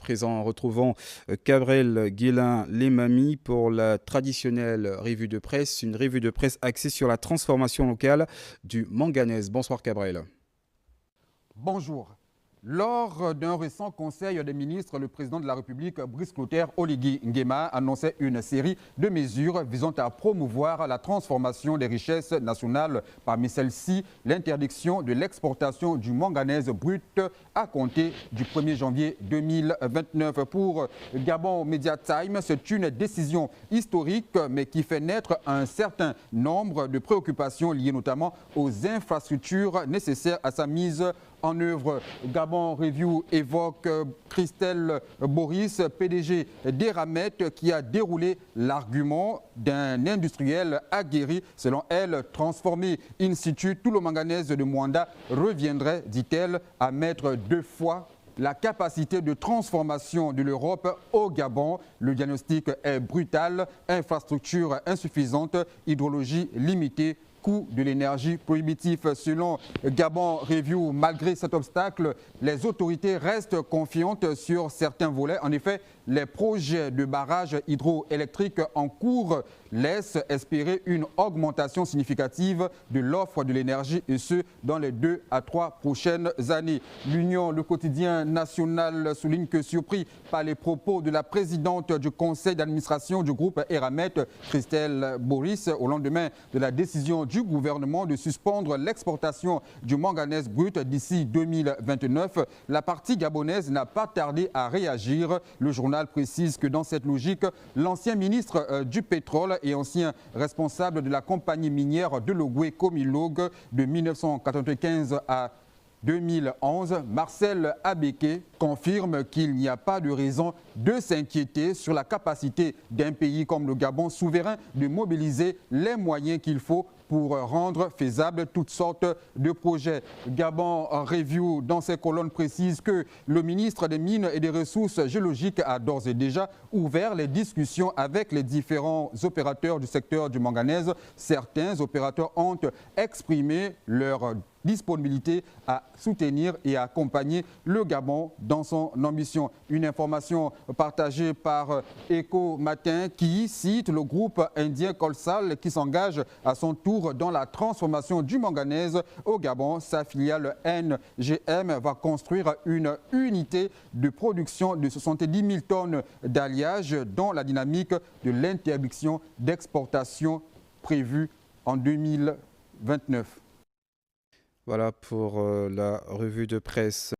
présent, retrouvons Gabriel Guélin-Lemami pour la traditionnelle revue de presse, une revue de presse axée sur la transformation locale du manganèse. Bonsoir Gabriel. Bonjour. Lors d'un récent conseil des ministres, le président de la République, Brice Clotaire Oligui Nguema, annonçait une série de mesures visant à promouvoir la transformation des richesses nationales. Parmi celles-ci, l'interdiction de l'exportation du manganèse brut à compter du 1er janvier 2029. Pour Gabon Media Time, c'est une décision historique, mais qui fait naître un certain nombre de préoccupations liées notamment aux infrastructures nécessaires à sa mise en œuvre. Gabon Review évoque Christelle Boris, PDG d'Eramet, qui a déroulé l'argument d'un industriel aguerri. Selon elle, transformer in situ tout le manganèse de Moanda reviendrait, dit-elle, à mettre 2 fois la capacité de transformation de l'Europe au Gabon. Le diagnostic est brutal, infrastructure insuffisante, hydrologie limitée, coût de l'énergie prohibitif. Selon Gabon Review, malgré cet obstacle, les autorités restent confiantes sur certains volets. En effet, les projets de barrages hydroélectriques en cours laissent espérer une augmentation significative de l'offre de l'énergie, et ce, dans les 2 à 3 prochaines années. L'Union, le quotidien national, souligne que, surpris par les propos de la présidente du conseil d'administration du groupe Eramet, Christelle Boris, au lendemain de la décision du gouvernement de suspendre l'exportation du manganèse brut d'ici 2029, la partie gabonaise n'a pas tardé à réagir. Le journal précise que dans cette logique, l'ancien ministre du pétrole et ancien responsable de la compagnie minière de Logoué Comilog de 1995 à 2011, Marcel Abeke, confirme qu'il n'y a pas de raison de s'inquiéter sur la capacité d'un pays comme le Gabon souverain de mobiliser les moyens qu'il faut pour rendre faisables toutes sortes de projets. Gabon Review, dans ses colonnes, précise que le ministre des Mines et des Ressources géologiques a d'ores et déjà ouvert les discussions avec les différents opérateurs du secteur du manganèse. Certains opérateurs ont exprimé leur disponibilité à soutenir et à accompagner le Gabon dans son ambition. Une information partagée par Eco Matin qui cite le groupe indien Colsal qui s'engage à son tour dans la transformation du manganèse au Gabon. Sa filiale NGM va construire une unité de production de 70 000 tonnes d'alliage dans la dynamique de l'interdiction d'exportation prévue en 2029. Voilà pour la revue de presse.